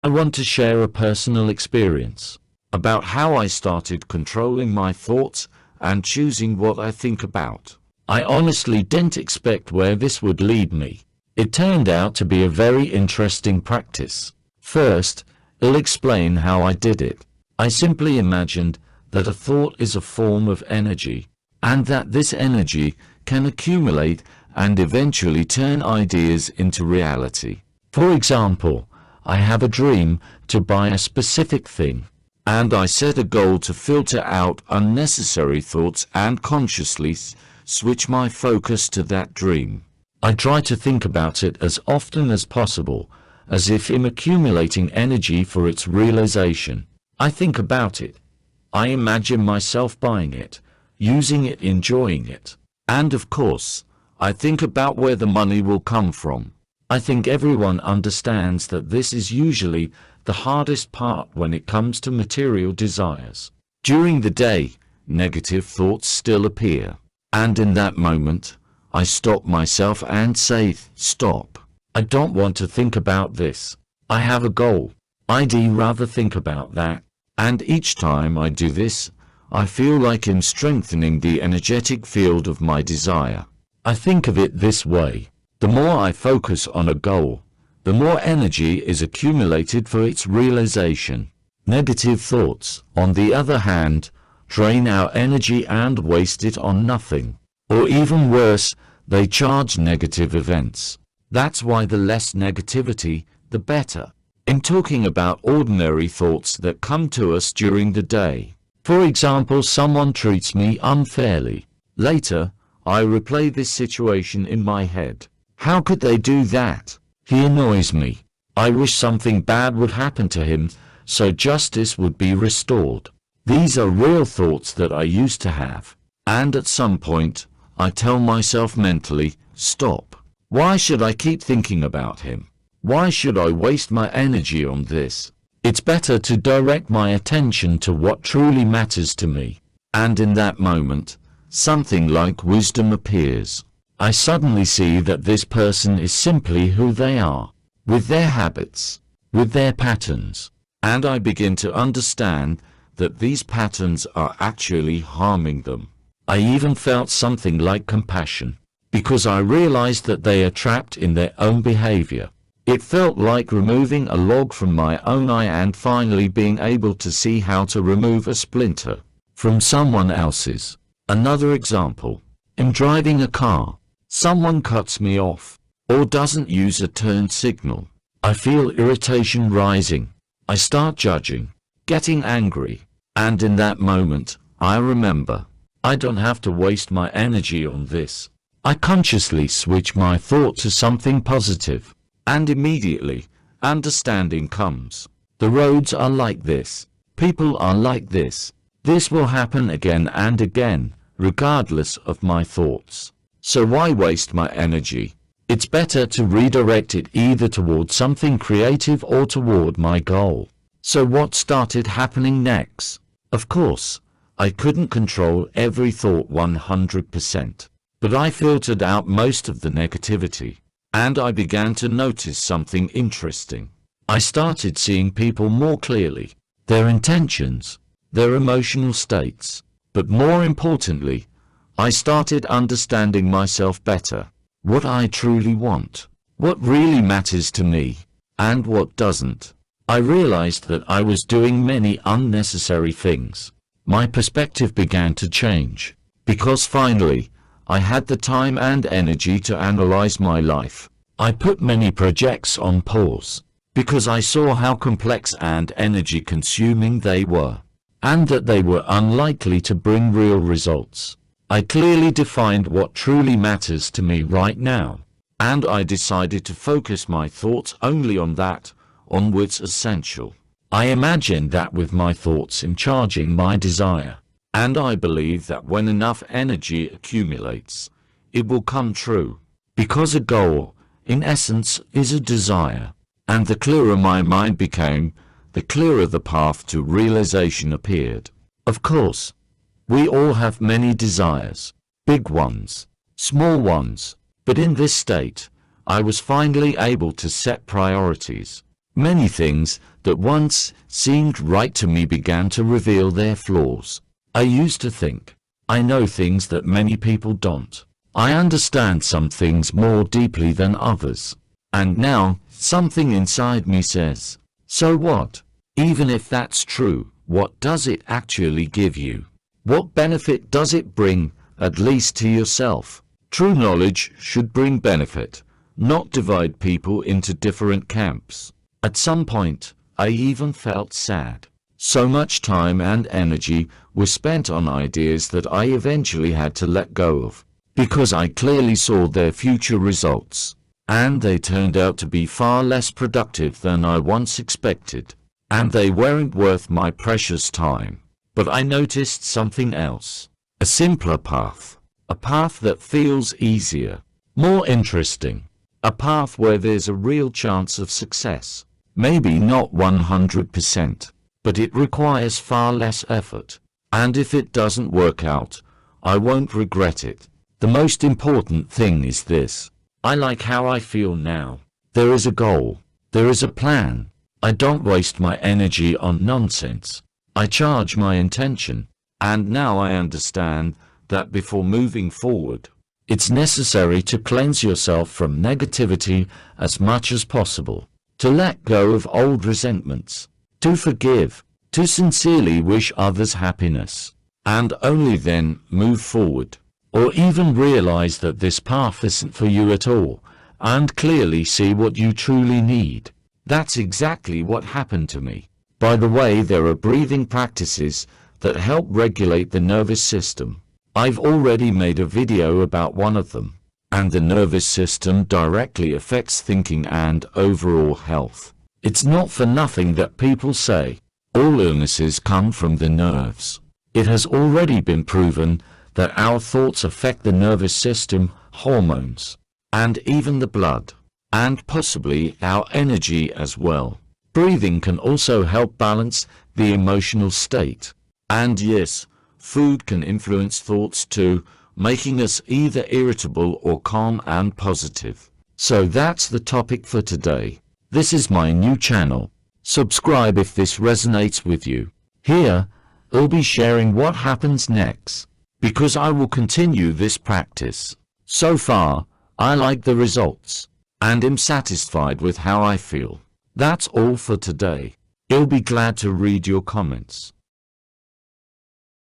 I want to share a personal experience about how I started controlling my thoughts and choosing what I think about. I honestly didn't expect where this would lead me. It turned out to be a very interesting practice. First, I'll explain how I did it. I simply imagined that a thought is a form of energy, and that this energy can accumulate and eventually turn ideas into reality. For example, I have a dream to buy a specific thing, and I set a goal to filter out unnecessary thoughts and consciously switch my focus to that dream. I try to think about it as often as possible, as if I'm accumulating energy for its realization. I think about it. I imagine myself buying it, using it, enjoying it. And of course, I think about where the money will come from. I think everyone understands that this is usually the hardest part when it comes to material desires. During the day, negative thoughts still appear. And in that moment, I stop myself and say, stop. I don't want to think about this. I have a goal. I'd rather think about that. And each time I do this, I feel like I'm strengthening the energetic field of my desire. I think of it this way. The more I focus on a goal, the more energy is accumulated for its realization. Negative thoughts, on the other hand, drain our energy and waste it on nothing. Or even worse, they charge negative events. That's why the less negativity, the better. I'm talking about ordinary thoughts that come to us during the day. For example, someone treats me unfairly. Later, I replay this situation in my head. How could they do that? He annoys me. I wish something bad would happen to him, so justice would be restored. These are real thoughts that I used to have. And at some point, I tell myself mentally, stop. Why should I keep thinking about him? Why should I waste my energy on this? It's better to direct my attention to what truly matters to me. And in that moment, something like wisdom appears. I suddenly see that this person is simply who they are, with their habits, with their patterns. And I begin to understand that these patterns are actually harming them. I even felt something like compassion, because I realized that they are trapped in their own behavior. It felt like removing a log from my own eye and finally being able to see how to remove a splinter from someone else's. Another example. I'm driving a car. Someone cuts me off, or doesn't use a turn signal. I feel irritation rising. I start judging, getting angry. And in that moment, I remember, I don't have to waste my energy on this. I consciously switch my thought to something positive. And immediately, understanding comes. The roads are like this. People are like this. This will happen again and again, regardless of my thoughts. So why waste my energy? It's better to redirect it either toward something creative or toward my goal. So what started happening next? Of course, I couldn't control every thought 100%. But I filtered out most of the negativity. And I began to notice something interesting. I started seeing people more clearly, their intentions, their emotional states. But more importantly, I started understanding myself better, what I truly want, what really matters to me, and what doesn't. I realized that I was doing many unnecessary things. My perspective began to change, because finally, I had the time and energy to analyze my life. I put many projects on pause, because I saw how complex and energy-consuming they were, and that they were unlikely to bring real results. I clearly defined what truly matters to me right now, and I decided to focus my thoughts only on that, on what's essential. I imagined that with my thoughts in charging my desire, and I believe that when enough energy accumulates, it will come true. Because a goal, in essence, is a desire, and the clearer my mind became, the clearer the path to realization appeared. Of course, we all have many desires, big ones, small ones, but in this state, I was finally able to set priorities. Many things that once seemed right to me began to reveal their flaws. I used to think, I know things that many people don't. I understand some things more deeply than others. And now, something inside me says, so what? Even if that's true, what does it actually give you? What benefit does it bring, at least to yourself? True knowledge should bring benefit, not divide people into different camps. At some point, I even felt sad. So much time and energy was spent on ideas that I eventually had to let go of, because I clearly saw their future results, and they turned out to be far less productive than I once expected, and they weren't worth my precious time. But I noticed something else, a simpler path, a path that feels easier, more interesting, a path where there's a real chance of success. Maybe not 100%, but it requires far less effort. And if it doesn't work out, I won't regret it. The most important thing is this. I like how I feel now. There is a goal. There is a plan. I don't waste my energy on nonsense. I charge my intention. And now I understand that before moving forward, it's necessary to cleanse yourself from negativity as much as possible. To let go of old resentments, to forgive, to sincerely wish others happiness, and only then move forward, or even realize that this path isn't for you at all, and clearly see what you truly need. That's exactly what happened to me. By the way, there are breathing practices that help regulate the nervous system. I've already made a video about one of them. And the nervous system directly affects thinking and overall health. It's not for nothing that people say, all illnesses come from the nerves. It has already been proven that our thoughts affect the nervous system, hormones, and even the blood, and possibly our energy as well. Breathing can also help balance the emotional state. And yes, food can influence thoughts too, making us either irritable or calm and positive. So that's the topic for today. This is my new channel. Subscribe if this resonates with you. Here, I'll be sharing what happens next, because I will continue this practice. So far, I like the results, and am satisfied with how I feel. That's all for today. I'll be glad to read your comments.